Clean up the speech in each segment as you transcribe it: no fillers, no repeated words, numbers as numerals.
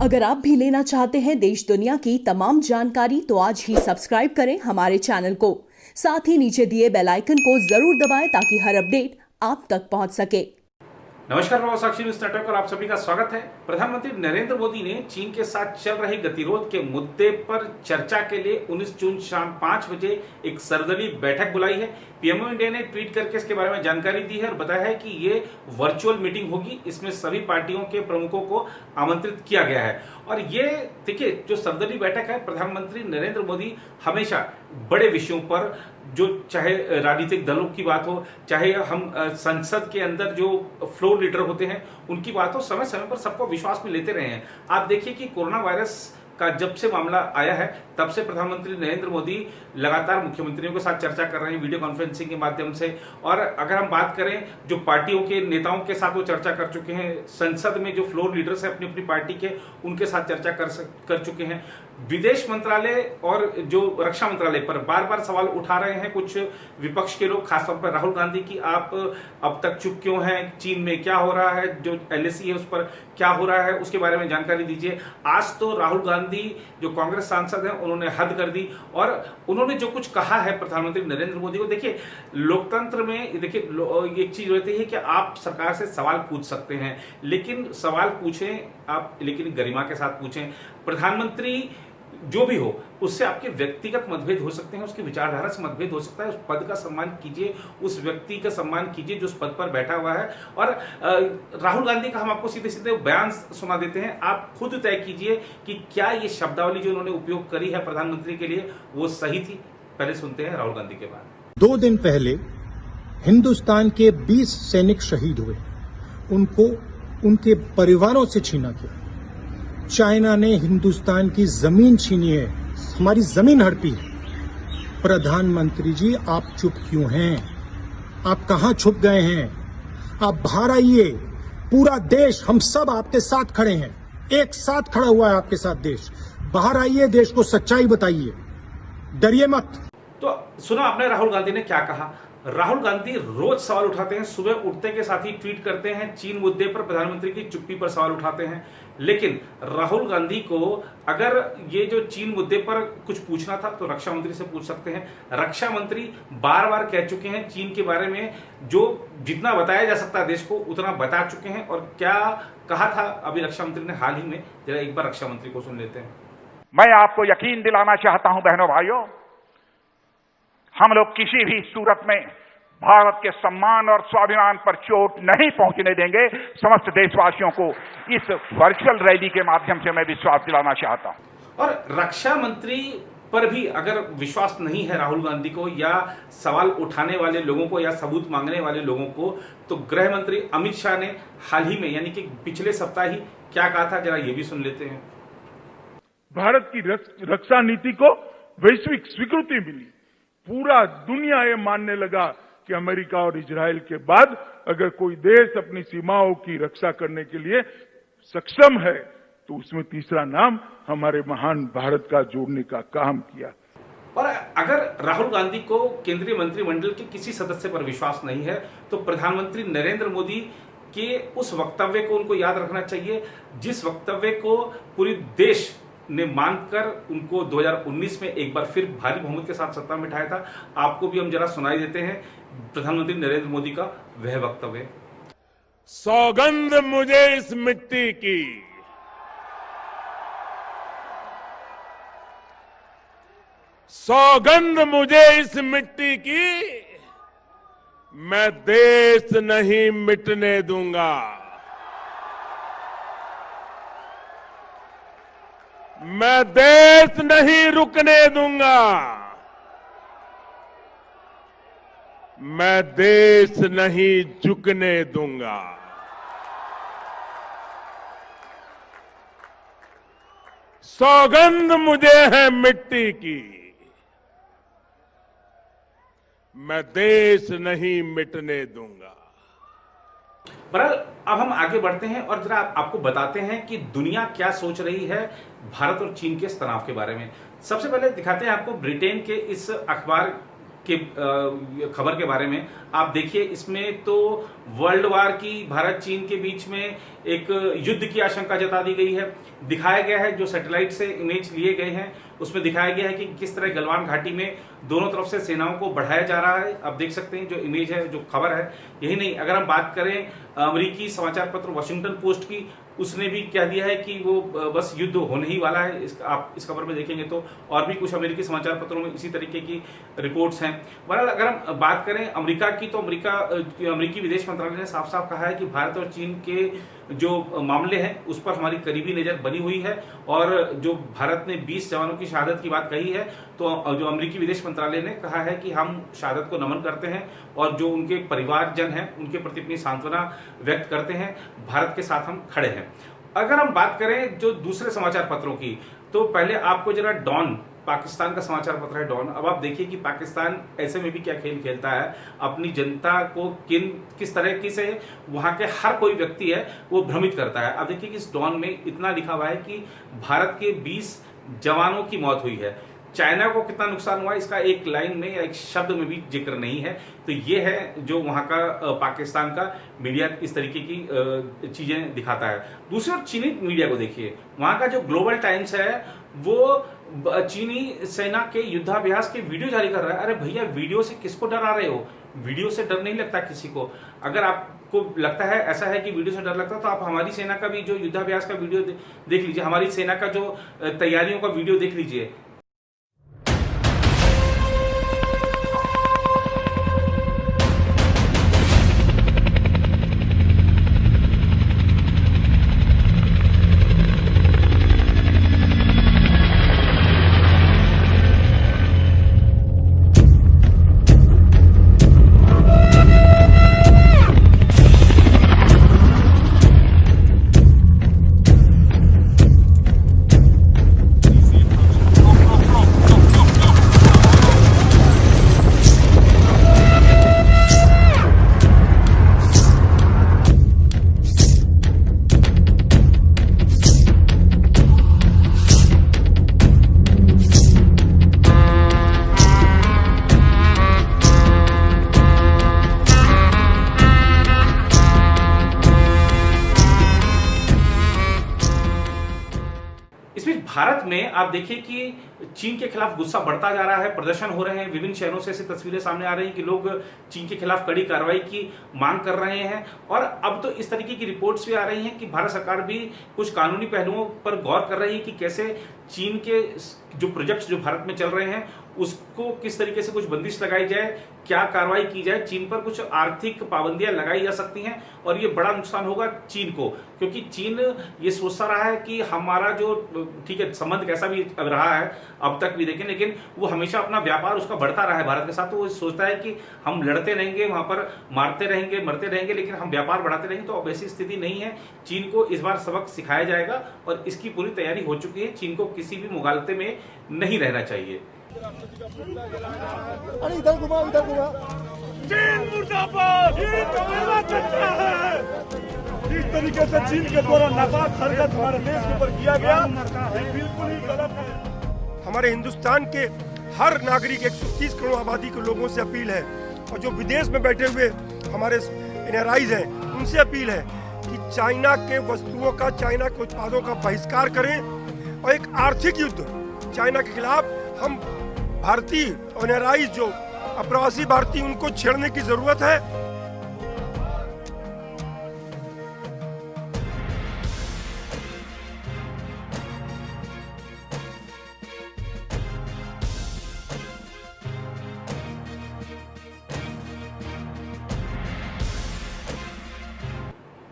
अगर आप भी लेना चाहते हैं देश दुनिया की तमाम जानकारी तो आज ही सब्सक्राइब करें हमारे चैनल को। साथ ही नीचे दिए बेल आइकन को जरूर दबाएं ताकि हर अपडेट आप तक पहुंच सके। नमस्कार, प्रभाव साक्षी न्यूज नेटवर्क पर आप सभी का स्वागत है। प्रधानमंत्री नरेंद्र मोदी ने चीन के साथ चल रहे गतिरोध के मुद्दे पर चर्चा के लिए 19 जून शाम 5 बजे एक सर्वदलीय बैठक बुलाई है। पीएमओ इंडिया ने ट्वीट करके इसके बारे में जानकारी दी है और बताया है कि ये वर्चुअल मीटिंग होगी। इसमें सभी पार्टियों के प्रमुखों को आमंत्रित किया गया है। और ये देखिए, जो सर्वदलीय बैठक है, प्रधानमंत्री नरेंद्र मोदी हमेशा बड़े विषयों पर, जो चाहे राजनीतिक दलों की बात हो, चाहे हम संसद के अंदर जो फ्लोर लीडर होते हैं उनकी बात हो, समय समय पर सबको विश्वास में लेते रहे हैं। आप देखिए कि कोरोना वायरस का जब से मामला आया है तब से प्रधानमंत्री नरेंद्र मोदी लगातार मुख्यमंत्रियों के साथ चर्चा कर रहे हैं वीडियो कॉन्फ्रेंसिंग के माध्यम से। और अगर हम बात करें, जो पार्टियों के नेताओं के साथ वो चर्चा कर चुके हैं, संसद में जो फ्लोर लीडर्स हैं अपनी अपनी पार्टी के, उनके साथ चर्चा कर चुके हैं। विदेश मंत्रालय और जो रक्षा मंत्रालय पर बार बार सवाल उठा रहे हैं कुछ विपक्ष के लोग, खासतौर पर राहुल गांधी, की आप अब तक चुप क्यों हैं, चीन में क्या हो रहा है, जो एलएसी है उस पर क्या हो रहा है, उसके बारे में जानकारी दीजिए। आज तो राहुल गांधी जो कांग्रेस सांसद हैं उन्होंने हद कर दी और उन्होंने जो कुछ कहा है प्रधानमंत्री नरेंद्र मोदी को। देखिए, लोकतंत्र में देखिए एक चीज रहती है कि आप सरकार से सवाल पूछ सकते हैं, लेकिन सवाल पूछें आप, लेकिन गरिमा के साथ पूछें। प्रधानमंत्री जो भी हो, उससे आपके व्यक्तिगत मतभेद हो सकते हैं, उसकी विचारधारा से मतभेद हो सकता है। उस पद का सम्मान कीजिए, उस व्यक्ति का सम्मान कीजिए जो उस पद पर बैठा हुआ है। और राहुल गांधी का हम आपको सीधे सीधे बयान सुना देते हैं, आप खुद तय कीजिए कि क्या ये शब्दावली जो उन्होंने उपयोग करी है प्रधानमंत्री के लिए वो सही थी। पहले सुनते हैं राहुल गांधी के बाद। 2 दिन पहले हिंदुस्तान के 20 सैनिक शहीद हुए, उनको उनके परिवारों से छीना गया। चाइना ने हिंदुस्तान की जमीन छीनी है, हमारी जमीन हड़पी है। प्रधानमंत्री जी, आप चुप क्यों हैं? आप कहां छुप गए हैं? आप बाहर आइए। पूरा देश, हम सब आपके साथ खड़े हैं, एक साथ खड़ा हुआ है आपके साथ देश। बाहर आइए, देश को सच्चाई बताइए, डरिए मत। तो सुना आपने राहुल गांधी ने क्या कहा। राहुल गांधी रोज सवाल उठाते हैं, सुबह उठते के साथ ही ट्वीट करते हैं, चीन मुद्दे पर प्रधानमंत्री की चुप्पी पर सवाल उठाते हैं। लेकिन राहुल गांधी को अगर ये जो चीन मुद्दे पर कुछ पूछना था तो रक्षा मंत्री से पूछ सकते हैं। रक्षा मंत्री बार बार कह चुके हैं चीन के बारे में, जो जितना बताया जा सकता है देश को उतना बता चुके हैं। और क्या कहा था अभी रक्षा मंत्री ने हाल ही में, जरा एक बार रक्षा मंत्री को सुन लेते हैं। मैं आपको यकीन दिलाना चाहता हूं बहनों भाइयों, हम लोग किसी भी सूरत में भारत के सम्मान और स्वाभिमान पर चोट नहीं पहुंचने देंगे। समस्त देशवासियों को इस वर्चुअल रैली के माध्यम से मैं विश्वास दिलाना चाहता हूं। और रक्षा मंत्री पर भी अगर विश्वास नहीं है राहुल गांधी को, या सवाल उठाने वाले लोगों को, या सबूत मांगने वाले लोगों को, तो गृह मंत्री अमित शाह ने हाल ही में, यानी कि पिछले सप्ताह ही क्या कहा था, जरा ये भी सुन लेते हैं। भारत की रक्षा नीति को वैश्विक स्वीकृति मिली। पूरा दुनिया ये मानने लगा कि अमेरिका और इजराइल के बाद अगर कोई देश अपनी सीमाओं की रक्षा करने के लिए सक्षम है तो उसमें तीसरा नाम हमारे महान भारत का जोड़ने का काम किया। और अगर राहुल गांधी को केंद्रीय मंत्रिमंडल के किसी सदस्य पर विश्वास नहीं है तो प्रधानमंत्री नरेंद्र मोदी के उस वक्तव्य को उनको याद रखना चाहिए, जिस वक्तव्य को पूरी देश ने मानकर उनको 2019 में एक बार फिर भारी बहुमत के साथ सत्ता में बिठाया था। आपको भी हम जरा सुनाई देते हैं प्रधानमंत्री नरेंद्र मोदी का वह वक्तव्य। सौगंध मुझे इस मिट्टी की, सौगंध मुझे इस मिट्टी की, मैं देश नहीं मिटने दूंगा। मैं देश नहीं रुकने दूंगा। मैं देश नहीं झुकने दूंगा। सौगंध मुझे है मिट्टी की, मैं देश नहीं मिटने दूंगा। बहरहाल अब हम आगे बढ़ते हैं और जरा आपको बताते हैं कि दुनिया क्या सोच रही है भारत और चीन के इस तनाव के बारे में। सबसे पहले दिखाते हैं आपको ब्रिटेन के इस अखबार के खबर के बारे में। आप देखिए, इसमें तो वर्ल्ड वार की भारत चीन के बीच में एक युद्ध की आशंका जता दी गई है। दिखाया गया है, जो सैटेलाइट से इमेज लिए गए हैं उसमें दिखाया गया है कि किस तरह गलवान घाटी में दोनों तरफ से सेनाओं को बढ़ाया जा रहा है। आप देख सकते हैं जो इमेज है, जो खबर है। यही नहीं, अगर हम बात करें अमेरिकी समाचार पत्र वॉशिंगटन पोस्ट की, उसने भी कह दिया है कि वो बस युद्ध होने ही वाला है। आप इस खबर में देखेंगे तो और भी कुछ अमेरिकी समाचार पत्रों में इसी तरीके की रिपोर्ट्स हैं। बहरहाल अगर हम बात करें अमेरिका की, तो अमेरिकी विदेश मंत्रालय ने साफ साफ कहा है कि भारत और चीन के जो मामले हैं उस पर हमारी करीबी नजर बनी हुई है। और जो भारत ने 20 जवानों की शहादत की बात कही है, तो जो अमेरिकी विदेश मंत्रालय ने कहा है कि हम शहादत को नमन करते हैं और जो उनके परिवारजन हैं उनके प्रति अपनी सांत्वना व्यक्त करते हैं। भारत के साथ हम खड़े हैं। अगर हम बात करें जो दूसरे समाचार पत्रों की, तो पहले आपको जरा डॉन, पाकिस्तान का समाचार पत्र है डॉन। अब आप देखिए कि पाकिस्तान ऐसे में भी क्या खेल खेलता है, अपनी जनता को किस तरह की से वहां के हर कोई व्यक्ति है वो भ्रमित करता है। अब देखिए कि इस डॉन में इतना लिखा हुआ है कि भारत के 20 जवानों की मौत हुई है। चाइना को कितना नुकसान हुआ इसका एक लाइन में या एक शब्द में भी जिक्र नहीं है। तो ये है जो वहां का पाकिस्तान का मीडिया इस तरीके की चीजें दिखाता है। दूसरी ओर चीनी मीडिया को देखिए, वहां का जो ग्लोबल टाइम्स है वो चीनी सेना के युद्धाभ्यास के वीडियो जारी कर रहा है। अरे भैया, वीडियो से किसको डरा रहे हो? वीडियो से डर नहीं लगता किसी को। अगर आपको लगता है ऐसा है कि वीडियो से डर लगता है, तो आप हमारी सेना का भी जो युद्धाभ्यास का वीडियो देख लीजिए, हमारी सेना का जो तैयारियों का वीडियो देख लीजिए। भारत में आप देखिए कि चीन के खिलाफ गुस्सा बढ़ता जा रहा है, प्रदर्शन हो रहे हैं, विभिन्न शहरों से ऐसी तस्वीरें सामने आ रही हैं कि लोग चीन के खिलाफ कड़ी कार्रवाई की मांग कर रहे हैं। और अब तो इस तरीके की रिपोर्ट्स भी आ रही हैं कि भारत सरकार भी कुछ कानूनी पहलुओं पर गौर कर रही है कि कैसे चीन के जो प्रोजेक्ट्स जो भारत में चल रहे हैं उसको किस तरीके से कुछ बंदिश लगाई जाए, क्या कार्रवाई की जाए। चीन पर कुछ आर्थिक पाबंदियां लगाई जा सकती हैं और ये बड़ा नुकसान होगा चीन को, क्योंकि चीन ये सोचता रहा है कि हमारा जो ठीक है संबंध कैसा भी रहा है अब तक भी देखें, लेकिन वो हमेशा अपना व्यापार उसका बढ़ता रहा है भारत के साथ। तो वो सोचता है कि हम लड़ते रहेंगे, वहां पर मारते रहेंगे, मरते रहेंगे, लेकिन हम व्यापार बढ़ाते रहेंगे। तो अब ऐसी स्थिति नहीं है। चीन को इस बार सबक सिखाया जाएगा और इसकी पूरी तैयारी हो चुकी है। चीन को किसी भी मुगालते में नहीं रहना चाहिए। अरे इधर घुमा चीन मुर्दाबाद! ये कमेला चलता है। जिस तरीके से चीन के द्वारा नापाक हरकत हमारे देश के ऊपर किया गया, ये बिल्कुल ही गलत है। हमारे हिंदुस्तान के हर नागरिक 130 करोड़ आबादी के लोगों से अपील है, और जो विदेश में बैठे हुए हमारे एनआरआईज हैं उनसे अपील है कि चाइना के वस्तुओं का, चाइना के उत्पादों का बहिष्कार करें और एक आर्थिक युद्ध चाइना के खिलाफ हम भारतीय और एनआरआईज जो अप्रवासी भारतीय उनको छेड़ने की जरूरत है।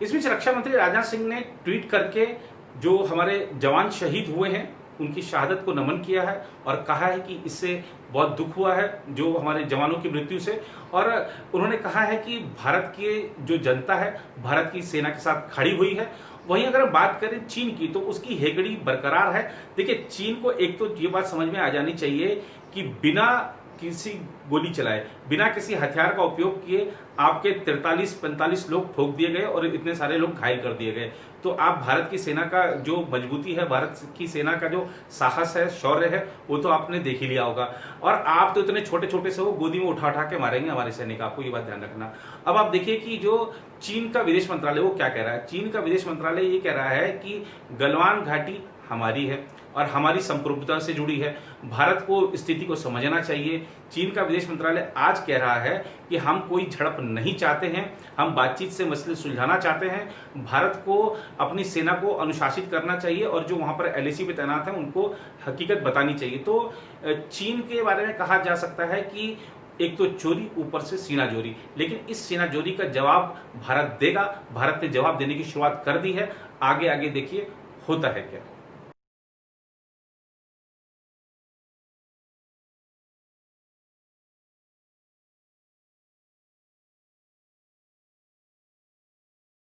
इस बीच रक्षा मंत्री राजनाथ सिंह ने ट्वीट करके जो हमारे जवान शहीद हुए हैं उनकी शहादत को नमन किया है और कहा है कि इससे बहुत दुख हुआ है जो हमारे जवानों की मृत्यु से। और उन्होंने कहा है कि भारत की जो जनता है भारत की सेना के साथ खड़ी हुई है। वहीं अगर बात करें चीन की, तो उसकी हेगड़ी बरकरार है। देखिए, चीन को एक तो ये बात समझ में आ जानी चाहिए कि बिना किसी गोली चलाए, बिना किसी हथियार का उपयोग किए आपके 43-45 लोग ठोक दिए गए और इतने सारे लोग घायल कर दिए गए। तो आप भारत की सेना का जो मजबूती है, भारत की सेना का जो साहस है, शौर्य है, वो तो आपने देख ही लिया होगा। और आप तो इतने छोटे छोटे से वो गोदी में उठा उठा के मारेंगे हमारे सैनिक, आपको ये बात ध्यान रखना। अब आप देखिए कि जो चीन का विदेश मंत्रालय वो क्या कह रहा है। चीन का विदेश मंत्रालय ये कह रहा है कि गलवान घाटी हमारी है और हमारी संप्रभुता से जुड़ी है, भारत को स्थिति को समझना चाहिए। चीन का विदेश मंत्रालय आज कह रहा है कि हम कोई झड़प नहीं चाहते हैं, हम बातचीत से मसले सुलझाना चाहते हैं। भारत को अपनी सेना को अनुशासित करना चाहिए और जो वहां पर LAC पे तैनात है उनको हकीकत बतानी चाहिए। तो चीन के बारे में कहा जा सकता है कि एक तो चोरी, ऊपर से सीना जोरी, लेकिन इस सीना जोरी का जवाब भारत देगा। भारत ने जवाब देने की शुरुआत कर दी है, आगे आगे देखिए होता है क्या।